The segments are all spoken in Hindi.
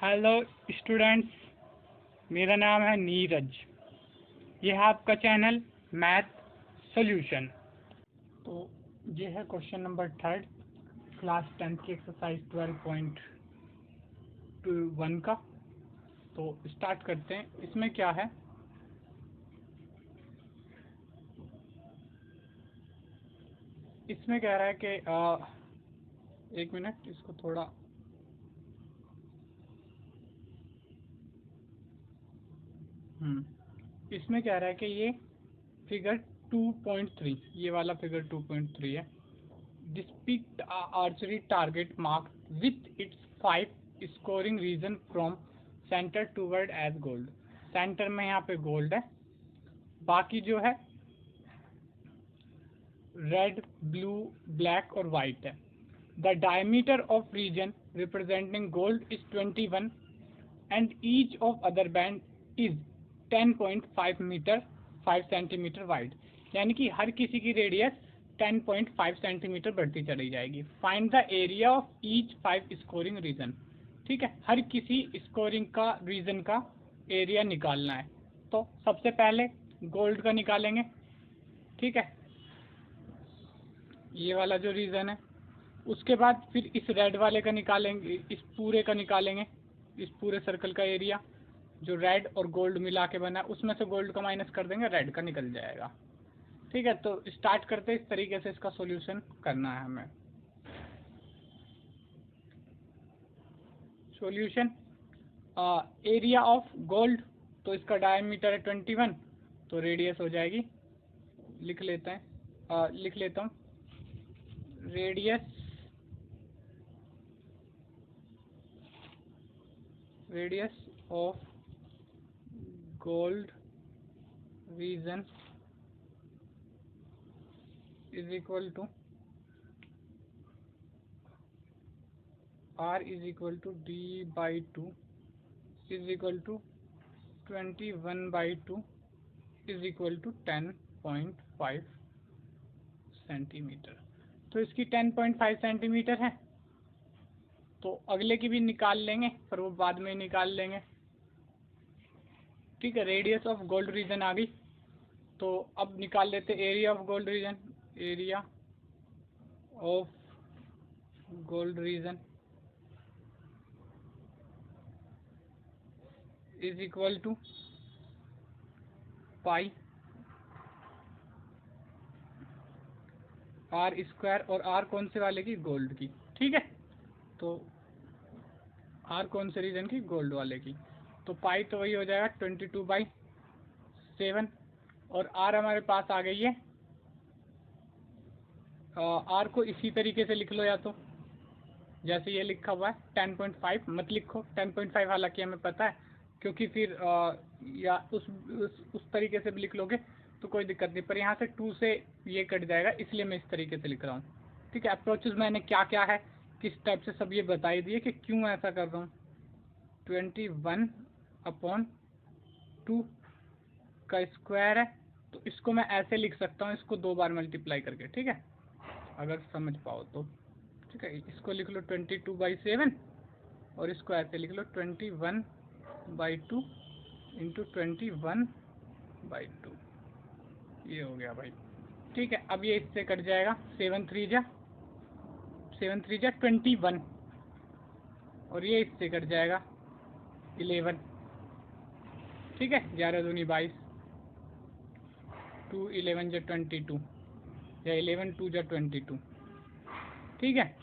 हेलो स्टूडेंट्स, मेरा नाम है नीरज। ये है आपका चैनल मैथ सॉल्यूशन। तो ये है क्वेश्चन नंबर 3 क्लास 10 की एक्सरसाइज 12.1 का। तो स्टार्ट करते हैं। इसमें क्या है, इसमें कह रहा है कि एक मिनट, इसको थोड़ा इसमें कह रहा है कि ये फिगर 2.3, ये वाला फिगर 2.3 है। Depict archery target mark with its 5 scoring region from centre toward edge gold. Centre में यहाँ पे गोल्ड है, बाकी जो है रेड, ब्लू, ब्लैक और वाइट है। The diameter of region representing gold is 21 and each of other band is 10.5 metre 5 centimetre wide. यानी कि हर किसी की रेडियस 10.5 सेंटीमीटर बढ़ती चली जाएगी। Find the area of each 5 scoring region. ठीक है, हर किसी स्कोरिंग का रीजन का एरिया निकालना है। तो सबसे पहले गोल्ड का निकालेंगे। ठीक है, ये वाला जो रीजन है। उसके बाद फिर इस रेड वाले का निकालेंगे, इस पूरे का निकालेंगे, इस पूरे सर्कल का एरिया जो रेड और गोल्ड मिला के बना है, उसमें से गोल्ड का माइनस कर देंगे, रेड का निकल जाएगा। ठीक है, तो स्टार्ट करते हैं। इस तरीके से इसका सॉल्यूशन करना है हमें। सॉल्यूशन, एरिया ऑफ गोल्ड, तो इसका डायमीटर है 21, तो रेडियस हो जाएगी, लिख लेते हैं, लिख लेता हूँ, radius of gold reason is equal to R is equal to D by 2 is equal to 21 by 2 is equal to 10.5 centimetre. तो इसकी 10.5 सेंटीमीटर है, तो अगले की भी निकाल लेंगे, पर वो बाद में निकाल लेंगे। ठीक है, रेडियस ऑफ गोल्ड रीजन आ गई, तो अब निकाल लेते area of gold region. Area of gold region is equal to pi r square, और आर कौन से वाले की, गोल्ड की। ठीक है, तो आर कौन से रीजन की, गोल्ड वाले की। तो पाई तो वही हो जाएगा 22/7, और आर हमारे पास आ गई है। आर को इसी तरीके से लिख लो, या तो जैसे ये लिखा हुआ है 10.5 मत लिखो, 10.5 हालांकि हमें पता है, क्योंकि फिर या उस तरीके से भी लिख लोगे तो कोई दिक्कत नहीं, पर यहाँ से 2 से ये कट जाएगा, इसलिए मैं इस तरीके से लिख रहा हूँ। ठीक है, अप्रोचेज मैंने क्या क्या है, किस टाइप से, सब ये बता ही दिए कि क्यों ऐसा कर रहा हूँ। 21/2 का स्क्वायर है, तो इसको मैं ऐसे लिख सकता हूँ, इसको 2 बार मल्टीप्लाई करके। ठीक है, अगर समझ पाओ तो। ठीक है, इसको लिख लो 22/7, और इसको ऐसे लिख लो 21/2 इंटू 21/2। ये हो गया भाई। ठीक है, अब ये इससे कट जाएगा, 7 3 जा 21, और ये इससे कट जाएगा 11। ठीक है, 11 दूनी 22, 2 11 जा 22, या 11 2 जा 22। ठीक है,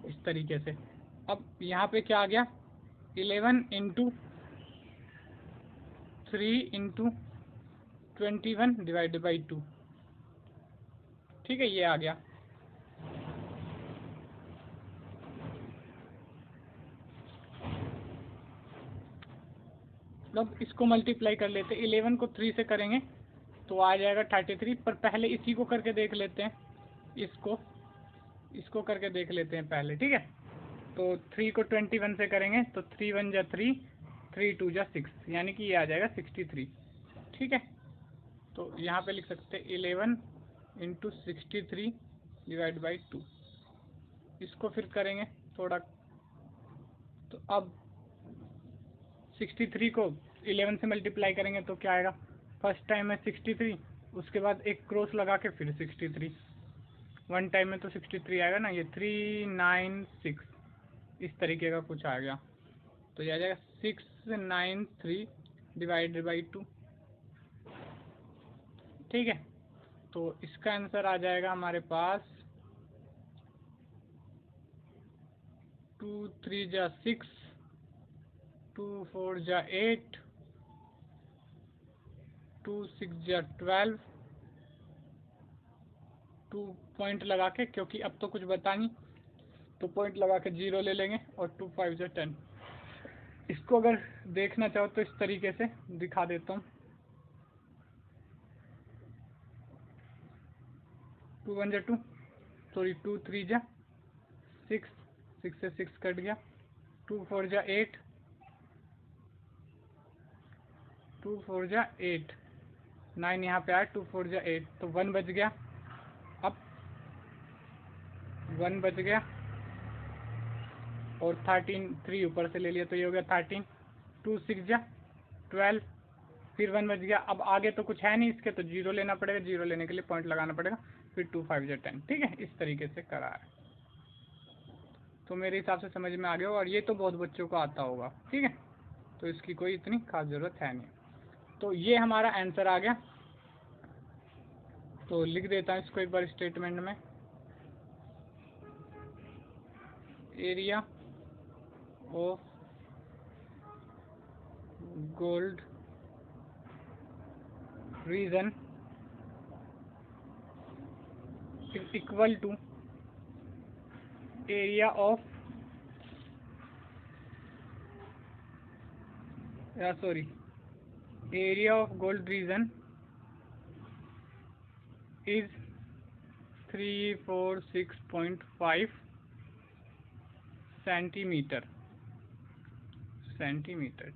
इस तरीके से। अब यहाँ पे क्या आ गया, 11 इंटू 3 इंटू 21 डिवाइडेड बाई 2। ठीक है, ये आ गया। अब इसको मल्टीप्लाई कर लेते हैं, 11 को 3 से करेंगे तो आ जाएगा 33, पर पहले इसी को करके देख लेते हैं, इसको करके देख लेते हैं पहले। ठीक है, तो 3 को 21 से करेंगे तो 3 1 जा 3, 3 2 जा 6, यानी कि ये आ जाएगा 63। ठीक है, तो यहाँ पे लिख सकते हैं 11 इंटू 63 डिवाइड बाई 2। इसको फिर करेंगे थोड़ा, तो अब 63 को 11 से मल्टीप्लाई करेंगे तो क्या आएगा, फर्स्ट टाइम में 63, उसके बाद एक क्रॉस लगा के फिर 63, वन टाइम में तो 63 आएगा ना, ये 396 इस तरीके का कुछ आ गया। तो ये आ जाएगा 693 डिवाइडेड बाई 2। ठीक है, तो इसका आंसर आ जाएगा हमारे पास 2 3 जा 6, 2 4 जा 8, 2 6 जा 12, 2 पॉइंट लगा के, क्योंकि अब तो कुछ बता नहीं तो पॉइंट लगा के 0 ले लेंगे, और 2 5 जा 10। इसको अगर देखना चाहो तो इस तरीके से दिखा देता हूँ। 2 1 जा 2, सॉरी 2 3 जा 6, 6 से 6 कट गया, 2 4 जा 8, 2 4 जा 8, 9 यहाँ पे आया, 2 4 जा 8, तो 1 बच गया। अब 1 बच गया और 13 3 ऊपर से ले लिया तो ये हो गया 13, 2 6 जा 12, फिर 1 बच गया। अब आगे तो कुछ है नहीं इसके, तो 0 लेना पड़ेगा, 0 लेने के लिए पॉइंट लगाना पड़ेगा, फिर 2 5 जा 10। ठीक है, इस तरीके से करा है, तो मेरे हिसाब से समझ में आ गया, और ये तो बहुत बच्चों को आता होगा। ठीक है, तो इसकी कोई इतनी खास ज़रूरत है नहीं। तो ये हमारा आंसर आ गया, तो लिख देता हूँ इसको एक बार स्टेटमेंट में। Area of gold region is equal to area of area of gold region is 346.5 centimetre.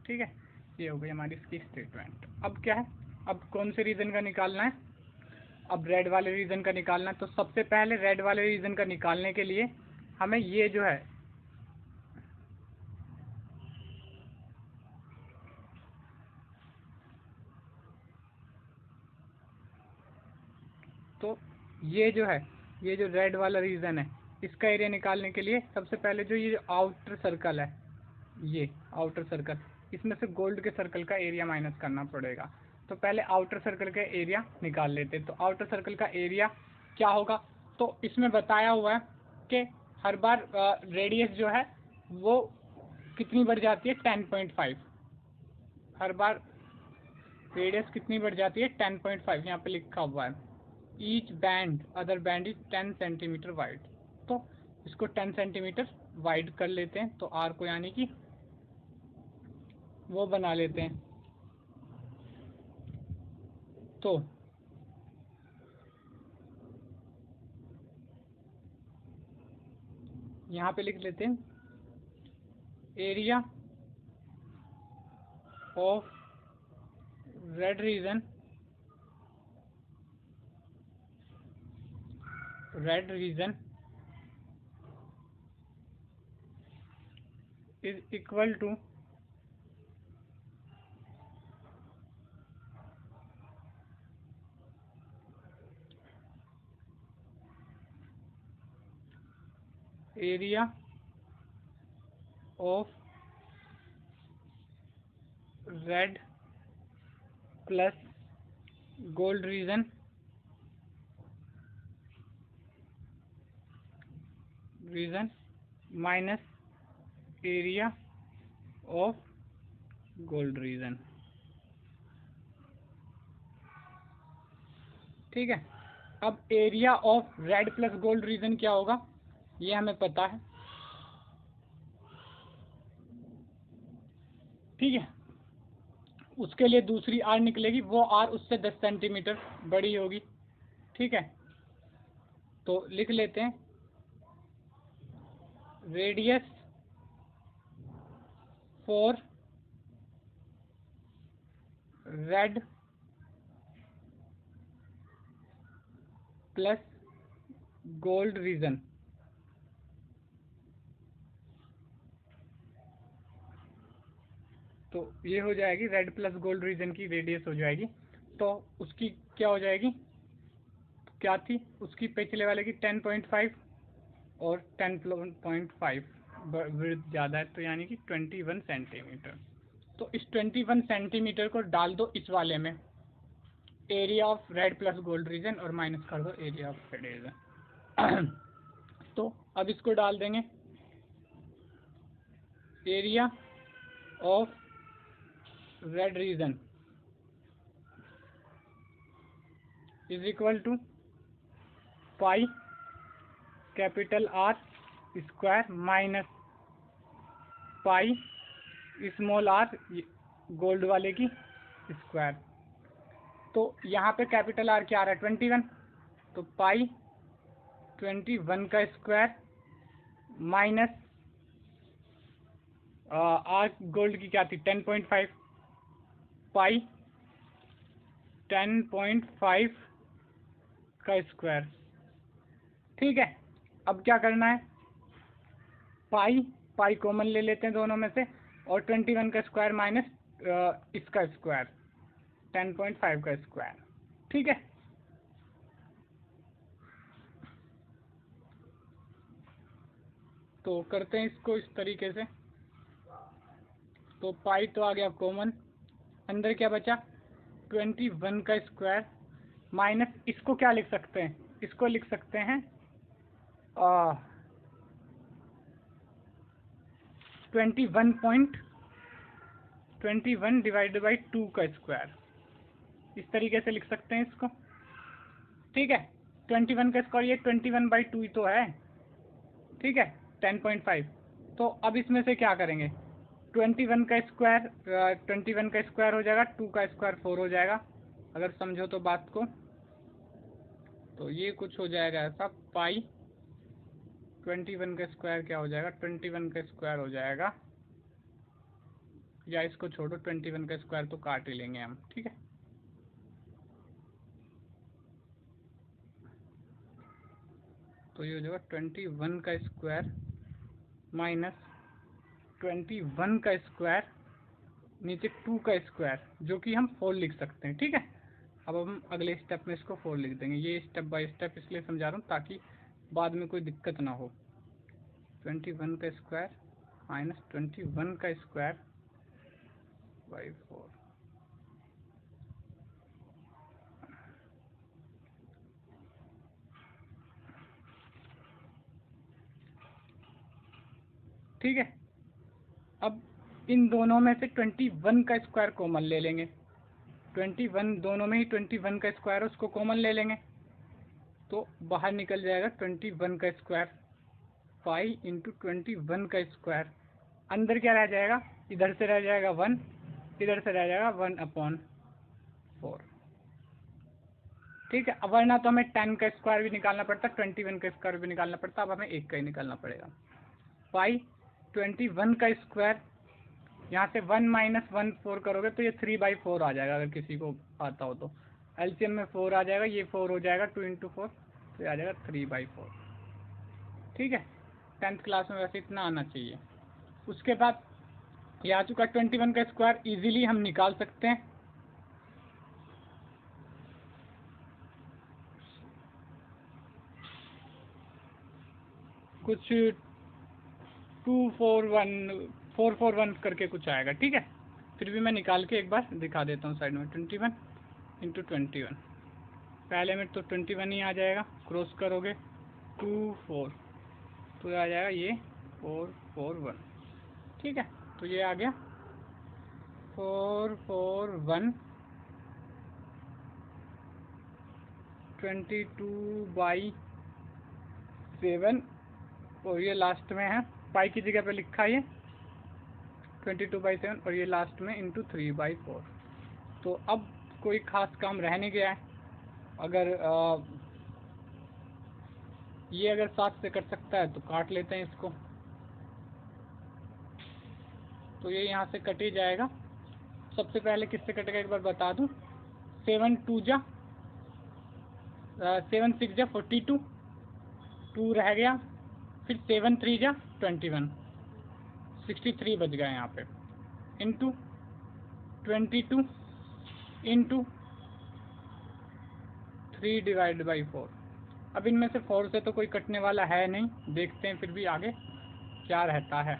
ठीक है, ये हो गई हमारी इसकी स्टेटमेंट। अब क्या है, अब कौन से रीजन का निकालना है, अब रेड वाले रीजन का निकालना है। तो सबसे पहले रेड वाले रीजन का निकालने के लिए हमें ये जो है तो ये जो रेड वाला रीजन है, इसका एरिया निकालने के लिए सबसे पहले जो ये आउटर सर्कल है, ये आउटर सर्कल, इसमें से गोल्ड के सर्कल का एरिया माइनस करना पड़ेगा। तो पहले आउटर सर्कल का एरिया निकाल लेते हैं। तो आउटर सर्कल का एरिया क्या होगा, तो इसमें बताया हुआ है कि हर बार रेडियस जो है वो कितनी बढ़ जाती है, 10.5। हर बार रेडियस कितनी बढ़ जाती है, 10.5, यहाँ पे लिखा हुआ है। Each band other band is 10 centimetre wide. तो इसको 10 सेंटीमीटर वाइड कर लेते हैं, तो आर को यानी कि वो बना लेते हैं। तो यहाँ पे लिख लेते हैं area of red region is equal to area of red plus gold region minus area of gold region. ठीक है, अब area of red plus gold region क्या होगा, ये हमें पता है। ठीक है, उसके लिए दूसरी आर निकलेगी, वो आर उससे 10 सेंटीमीटर बड़ी होगी। ठीक है, तो लिख लेते हैं radius for red plus gold reason तो ये हो जाएगी रेड प्लस गोल्ड रीजन की रेडियस हो जाएगी। तो उसकी क्या हो जाएगी, क्या थी उसकी पिछले वाले की 10.5 और 10.5 विड्थ ज़्यादा है, तो यानी कि 21 सेंटीमीटर। तो इस 21 सेंटीमीटर को डाल दो इस वाले में, area of red plus gold reason, और माइनस कर दो एरिया ऑफ रेड रीजन। तो अब इसको डाल देंगे, area of red region is equal to pi capital r square minus pi small r gold वाले की स्क्वायर। तो यहाँ पे कैपिटल आर क्या आ रहा है 21, तो पाई 21 का स्क्वायर माइनस आर गोल्ड की क्या थी 10.5, पाई 10.5 का स्क्वायर। ठीक है, अब क्या करना है, पाई कॉमन ले लेते हैं दोनों में से, और 21 का स्क्वायर माइनस इसका स्क्वायर 10.5 का स्क्वायर। ठीक है, तो करते हैं इसको इस तरीके से। तो पाई तो आ गया कॉमन, अंदर क्या बचा 21 का स्क्वायर माइनस, इसको क्या लिख सकते हैं, इसको लिख सकते हैं 21 डिवाइडेड बाई 2 का स्क्वायर, इस तरीके से लिख सकते हैं इसको। ठीक है, 21 का स्क्वायर ये 21/2 ही तो है। ठीक है, 10.5। तो अब इसमें से क्या करेंगे, 21 का स्क्वायर 21 का स्क्वायर हो जाएगा, 2 का स्क्वायर 4 हो जाएगा, अगर समझो तो बात को। तो ये कुछ हो जाएगा ऐसा, पाई 21 का स्क्वायर क्या हो जाएगा, 21 का स्क्वायर हो जाएगा, या इसको छोड़ो 21 का स्क्वायर तो काट ही लेंगे हम। ठीक है, तो ये हो जाएगा 21 का स्क्वायर माइनस 21 का स्क्वायर नीचे 2 का स्क्वायर, जो कि हम 4 लिख सकते हैं। ठीक है, अब हम अगले स्टेप में इसको 4 लिख देंगे। ये स्टेप बाय स्टेप इसलिए समझा रहा हूँ ताकि बाद में कोई दिक्कत ना हो। 21 का स्क्वायर माइनस 21 का स्क्वायर बाई 4। ठीक है, अब इन दोनों में से 21 का स्क्वायर कॉमन ले लेंगे, 21 दोनों में ही 21 का स्क्वायर उसको कॉमन ले लेंगे, तो बाहर निकल जाएगा 21 का स्क्वायर, पाई इंटू 21 का स्क्वायर। अंदर क्या रह जाएगा, इधर से रह जाएगा 1, इधर से रह जाएगा 1/4। ठीक है, अब वरना तो हमें 10 का स्क्वायर भी निकालना पड़ता, 21 का स्क्वायर भी निकालना पड़ता, अब हमें एक का ही निकालना पड़ेगा। पाई 21 का स्क्वायर, यहाँ से 1 माइनस 1/4 करोगे तो ये 3/4 आ जाएगा, अगर किसी को आता हो तो। एलसीएम में 4 आ जाएगा, ये 4 हो जाएगा, 2 इंटू 4 तो आ जाएगा 3/4। ठीक है, 10th क्लास में वैसे इतना आना चाहिए। उसके बाद ये आ चुका 21 का स्क्वायर, इजीली हम निकाल सकते हैं। कुछ 441 करके कुछ आएगा। ठीक है, फिर भी मैं निकाल के एक बार दिखा देता हूँ साइड में। 21 इंटू 21, पहले में तो 21 ही आ जाएगा, क्रॉस करोगे 2 4 तो आ जाएगा ये 441। ठीक है, तो ये आ गया 441 22/7, और ये लास्ट में है, पाई की जगह पे लिखा है 22/7, और ये लास्ट में इंटू 3/4। तो अब कोई ख़ास काम रह नहीं गया है। अगर ये अगर 7 से कट सकता है तो काट लेते हैं इसको, तो ये यहाँ से कट ही जाएगा। सबसे पहले किससे कटेगा एक बार बता दूँ, 7 2 जा 7 6 जा 42, 2 रह गया, फिर 7 3 जा 21, 63 बच गया यहाँ पे, इंटू 22 इंटू 3 डिवाइड बाई 4। अब इनमें से 4 से तो कोई कटने वाला है नहीं, देखते हैं फिर भी आगे क्या रहता है।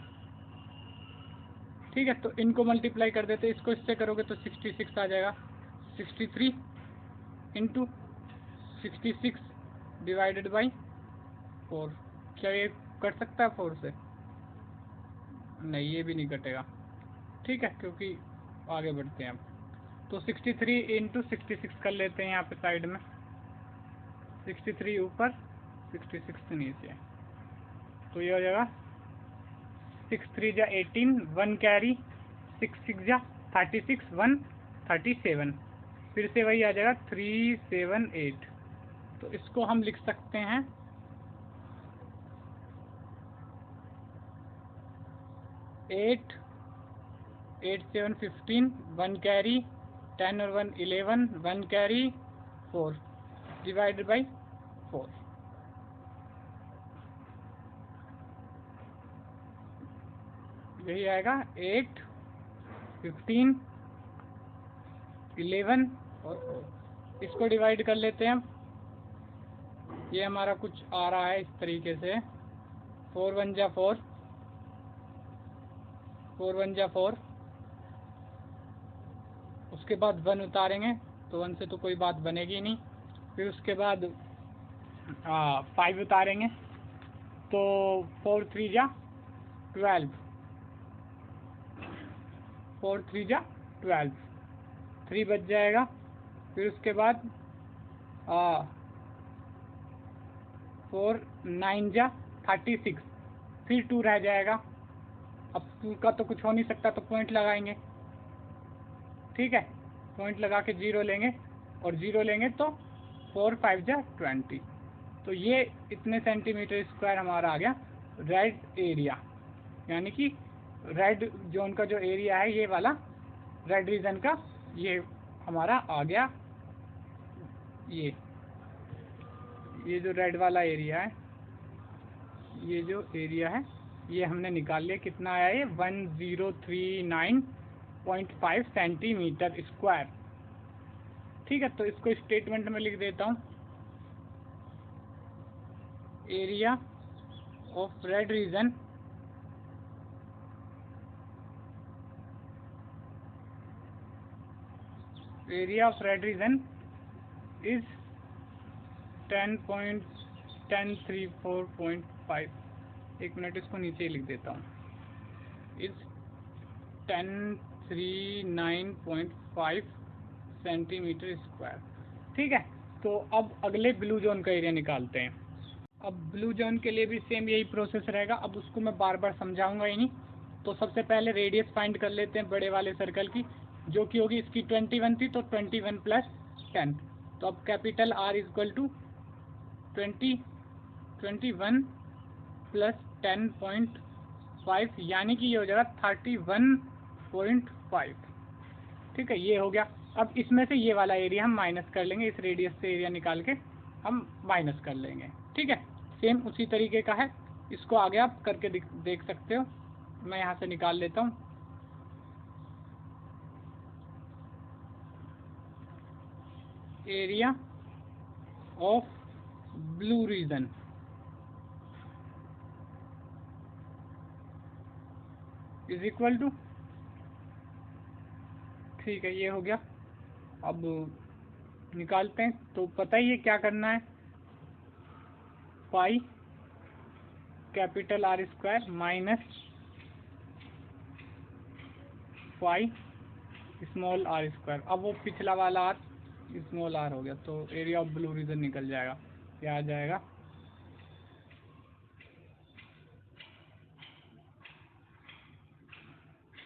ठीक है, तो इनको मल्टीप्लाई कर देते हैं, इसको इससे करोगे तो 66 आ जाएगा। 63 इंटू 66 डिवाइडेड बाई 4। क्या ये कट सकता है 4 से? नहीं, ये भी नहीं कटेगा। ठीक है, क्योंकि आगे बढ़ते हैं अब। तो 63 इंटू 66 कर लेते हैं यहाँ पे साइड में। 63 ऊपर, 66 नीचे, तो ये हो जाएगा 6 3 जा 18, 1 कैरी, 6 6 जा 36, 1 37, फिर से वही आ जाएगा 378। तो इसको हम लिख सकते हैं 8 8 7 15, 1 कैरी, 10 और 1 11, 1 कैरी 4 डिवाइडेड बाई 4। यही आएगा 8 15 11 और 4। इसको डिवाइड कर लेते हैं। ये हमारा कुछ आ रहा है इस तरीके से, 4 1 जा 4, 4 1 जा 4, उसके बाद 1 उतारेंगे तो 1 से तो कोई बात बनेगी नहीं। फिर उसके बाद 5 उतारेंगे तो 4 3 जा 12, 4 3 जा 12, 3 बच जाएगा। फिर उसके बाद 4 9 जा 36, फिर 2 रह जाएगा। अब 2 का तो कुछ हो नहीं सकता, तो पॉइंट लगाएंगे। ठीक है, पॉइंट लगा के 0 लेंगे, और 0 लेंगे तो 4 5 जा 20। तो ये इतने सेंटीमीटर स्क्वायर हमारा आ गया रेड एरिया, यानी कि रेड जोन का जो एरिया है, ये वाला रेड रीजन का, ये हमारा आ गया। ये जो रेड वाला एरिया है, ये जो एरिया है, ये हमने निकाल लिया। कितना आया ये? 1039.5 सेंटीमीटर स्क्वायर। ठीक है, तो इसको स्टेटमेंट में लिख देता हूँ। Area of red region is 10.1034.5। एक मिनट, इसको नीचे लिख देता हूँ। Is 1039.5 centimetre square. ठीक है, तो अब अगले ब्लू जोन का एरिया निकालते हैं। अब ब्लू जोन के लिए भी सेम यही प्रोसेस रहेगा। अब उसको मैं बार बार समझाऊंगा ही नहीं। तो सबसे पहले रेडियस फाइंड कर लेते हैं बड़े वाले सर्कल की, जो कि होगी इसकी 21 थी, तो 21 प्लस 10। तो अब capital R equal to 21 plus 10.5, यानी कि ये हो जाएगा 31.5। ठीक है, ये हो गया। अब इसमें से ये वाला एरिया हम माइनस कर लेंगे, इस रेडियस से एरिया निकाल के हम माइनस कर लेंगे। ठीक है, सेम उसी तरीके का है। इसको आगे आप करके देख सकते हो। मैं यहाँ से निकाल लेता हूँ। Area of blue region is equal to, ठीक है, ये हो गया। अब निकालते हैं, तो पता ही है क्या करना है। Pi capital R square minus pi small r square. अब वो पिछला वाला r स्मॉल r हो गया, तो एरिया ऑफ ब्लू रीजन निकल जाएगा। क्या आ जाएगा?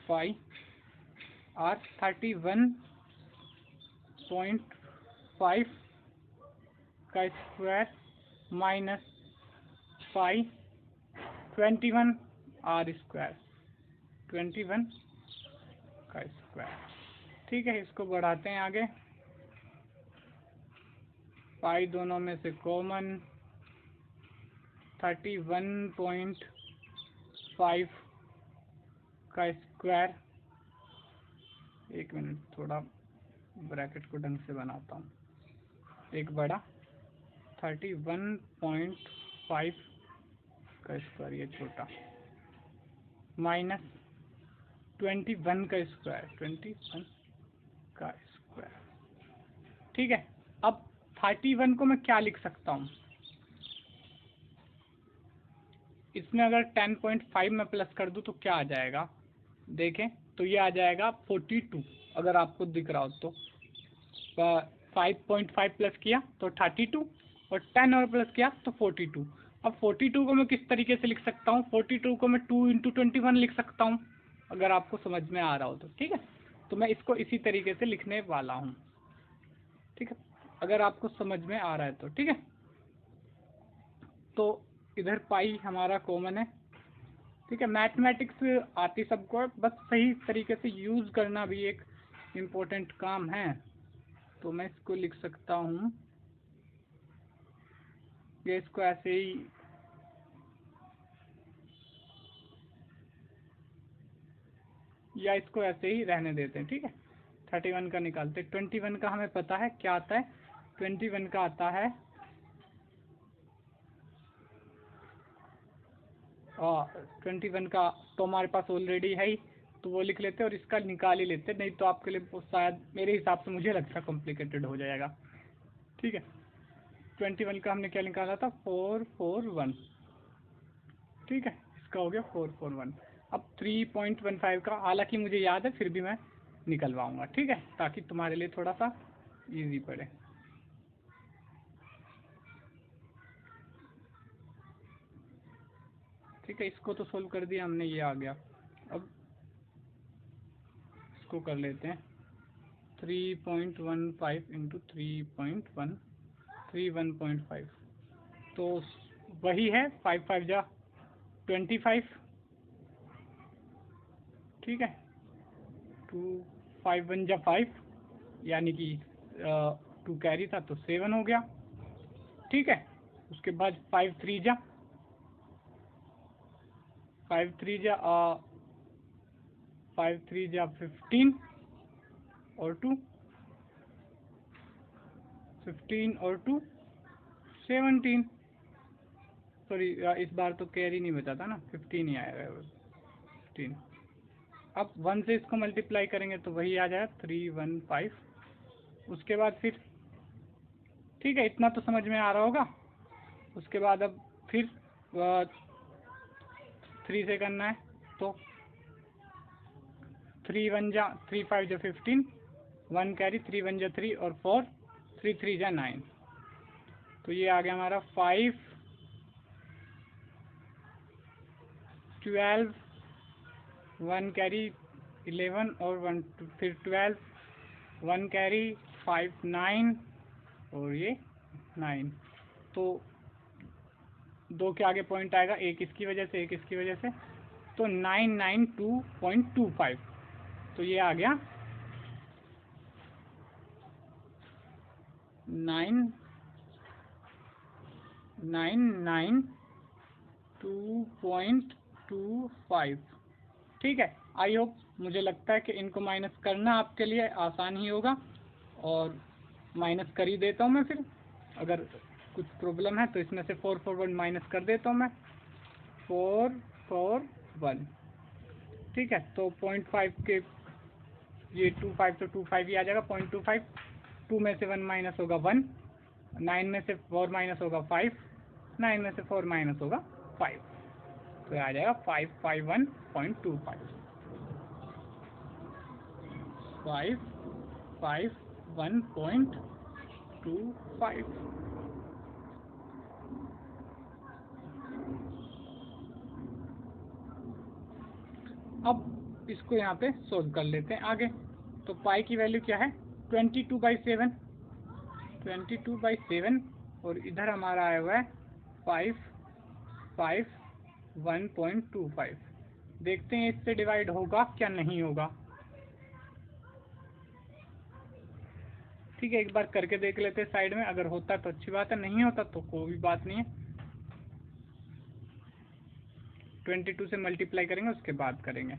पाई r 31.5 का स्क्वायर माइनस पाई 21 r स्क्वायर, 21 का स्क्वायर। ठीक है, इसको बढ़ाते हैं आगे। पाई दोनों में से कॉमन, 31.5 का स्क्वायर एक मिनट, थोड़ा ब्रैकेट को ढंग से बनाता हूँ। एक बड़ा 31.5 का स्क्वायर, ये छोटा, माइनस 21 का स्क्वायर, 21 का स्क्वायर। ठीक है, अब 31 को मैं क्या लिख सकता हूँ? इसमें अगर 10.5 में प्लस कर दूँ तो क्या आ जाएगा? देखें तो ये आ जाएगा 42, अगर आपको दिख रहा हो तो। 5.5 प्लस किया तो 32 और 10 और प्लस किया तो 42। अब 42 को मैं किस तरीके से लिख सकता हूँ? 42 को मैं 2 × 21 लिख सकता हूँ, अगर आपको समझ में आ रहा हो तो। ठीक है, तो मैं इसको इसी तरीके से लिखने वाला हूँ। ठीक है, अगर आपको समझ में आ रहा है तो। ठीक है, तो इधर पाई हमारा कॉमन है। ठीक है, मैथमेटिक्स आती सबको, बस सही तरीके से यूज़ करना भी एक इम्पोर्टेंट काम है। तो मैं इसको लिख सकता हूँ, ये इसको ऐसे ही या इसको ऐसे ही रहने देते हैं। ठीक है, 31 का निकालते। 21 का हमें पता है क्या आता है। 21 का आता है 21 का तो हमारे पास ऑलरेडी है ही, तो वो लिख लेते और इसका निकाल ही लेते, नहीं तो आपके लिए शायद, मेरे हिसाब से मुझे लगता है कॉम्प्लिकेटेड हो जाएगा। ठीक है, 21 का हमने क्या निकाला था? 441। ठीक है, इसका हो गया 441। अब 3.15 का, हालांकि मुझे याद है फिर भी मैं निकलवाऊंगा। ठीक है, ताकि तुम्हारे लिए थोड़ा सा इजी पड़े। ठीक है, इसको तो सोल्व कर दिया हमने, ये आ गया। अब इसको कर लेते हैं 3.15 इंटू 3.1, 31.5, तो वही है 5 5 जा 25। ठीक है, 2 5 1 जा 5, यानी कि 2 कैरी था तो 7 हो गया। ठीक है, उसके बाद 5 3 जा 5 3 जा 5 3 जा 15 और 2 15 और 2 17। सॉरी, इस बार तो कैरी नहीं बचा था ना, 15 ही आया 15। अब 1 से इसको मल्टीप्लाई करेंगे तो वही आ जाएगा 315। उसके बाद फिर, ठीक है, इतना तो समझ में आ रहा होगा। उसके बाद अब फिर 3 से करना है, तो 3 1 जा 3 5 जा 15, 1 कैरी, 3 1 जा 3 और 4 3 3 जा 9। तो ये आ गया हमारा 5 12, 1 कैरी 11 और 1 फिर 12, 1 कैरी 5 9 और ये 9। तो 2 के आगे पॉइंट आएगा, एक इसकी वजह से, एक इसकी वजह से, तो 992.25। तो ये आ गया 992.25। ठीक है, आई होप, मुझे लगता है कि इनको माइनस करना आपके लिए आसान ही होगा, और माइनस कर ही देता हूँ मैं फिर। अगर कुछ प्रॉब्लम है तो इसमें से 441 माइनस कर देता हूँ मैं, 441। ठीक है, तो 0.5 के ये 25 तो 25 ही आ जाएगा, 0.25। 2 में से 1 माइनस होगा 1, 9 में से 4 माइनस होगा 5, 9 में से 4 माइनस होगा 5, तो आ जाएगा 551.25। 551.25। अब इसको यहाँ पे सोल्व कर लेते हैं आगे। तो पाई की वैल्यू क्या है? 22/7, 22/7, और इधर हमारा आया हुआ है 551.25। देखते हैं इससे डिवाइड होगा क्या नहीं होगा। ठीक है, एक बार करके देख लेते हैं साइड में, अगर होता तो अच्छी बात है, नहीं होता तो कोई बात नहीं है। 22 से मल्टीप्लाई करेंगे, उसके बाद करेंगे।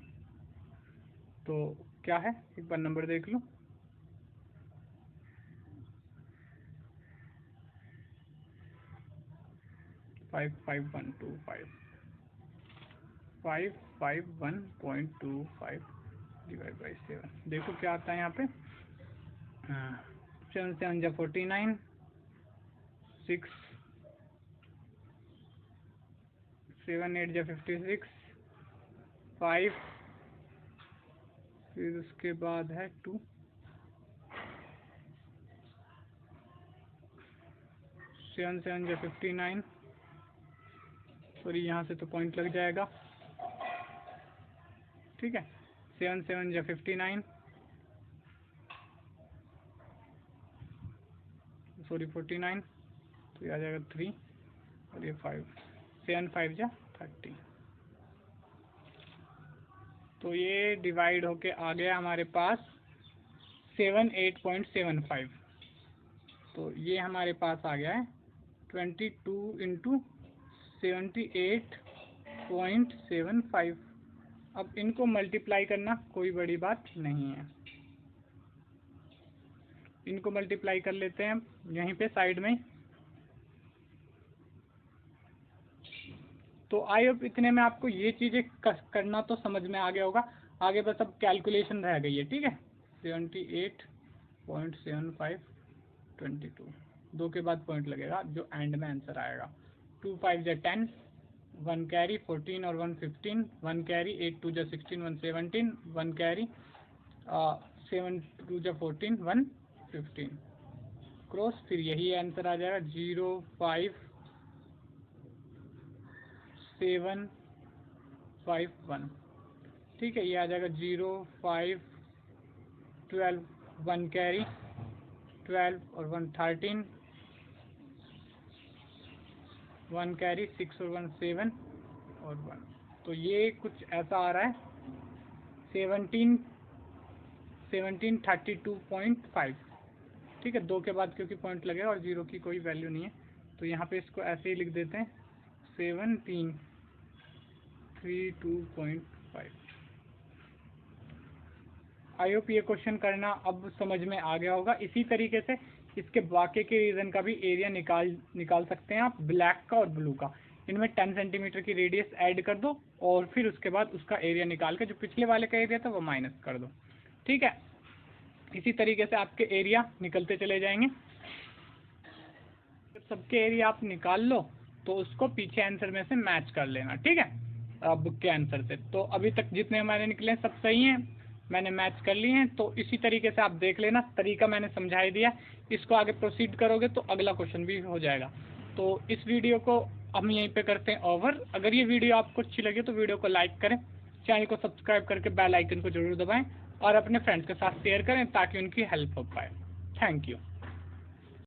तो क्या है, एक बार नंबर देख लो। 55125 डिवाइड बाई 7, देखो क्या आता है यहाँ पे। 7 7 जा 49, 6 7 8 जा 56, 5 फिर उसके बाद है 2, 7 7 जा 59, सॉरी यहाँ से तो पॉइंट लग जाएगा, ठीक है। 7 7 जा 59, सॉरी 49, तो ये आ जाएगा 3 और ये 5, 7 5 जा 30, तो ये डिवाइड होके आ गया हमारे पास 78.75, तो ये हमारे पास आ गया है 22 इंटू 78.75। अब इनको मल्टीप्लाई करना कोई बड़ी बात नहीं है, इनको मल्टीप्लाई कर लेते हैं यहीं पे साइड में। तो आई होप इतने में आपको ये चीज़ें करना तो समझ में आ गया होगा, आगे बस अब कैलकुलेशन रह गई है, ठीक है। 78.75 22, 2 के बाद पॉइंट लगेगा जो एंड में आंसर आएगा। 2 5 जा 10, 1 कैरी 14 और 1 15, 1 कैरी 8 2 जा 16, 1 17, 1 कैरी 7 2 जा 14, 1 15 क्रॉस, फिर यही आंसर आ जाएगा 0 5 7 5 1, ठीक है। ये आ जाएगा 0 5 12, 1 कैरी 12 और 1 13, 1 कैरी 6 और 1 7 और 1, तो ये कुछ ऐसा आ रहा है 1732.5, ठीक है। 2 के बाद क्योंकि पॉइंट लगेगा और 0 की कोई वैल्यू नहीं है, तो यहाँ पे इसको ऐसे ही लिख देते हैं 1732.5। आई होप ये क्वेश्चन करना अब समझ में आ गया होगा। इसी तरीके से इसके बाकी के रीजन का भी एरिया निकाल सकते हैं आप, ब्लैक का और ब्लू का। इनमें 10 सेंटीमीटर की रेडियस ऐड कर दो और फिर उसके बाद उसका एरिया निकाल के जो पिछले वाले का एरिया था वो माइनस कर दो, ठीक है। इसी तरीके से आपके एरिया निकलते चले जाएंगे। जब सबके एरिया आप निकाल लो तो उसको पीछे आंसर में से मैच कर लेना, ठीक है, बुक के आंसर से। तो अभी तक जितने हमारे निकले सब सही हैं, मैंने मैच कर लिए हैं। तो इसी तरीके से आप देख लेना, तरीका मैंने समझा ही दिया, इसको आगे प्रोसीड करोगे तो अगला क्वेश्चन भी हो जाएगा। तो इस वीडियो को हम यहीं पे करते हैं ओवर। अगर ये वीडियो आपको अच्छी लगी तो वीडियो को लाइक करें, चैनल को सब्सक्राइब करके बेल आइकन को जरूर दबाएं और अपने फ्रेंड्स के साथ शेयर करें ताकि उनकी हेल्प हो पाए। Thank you.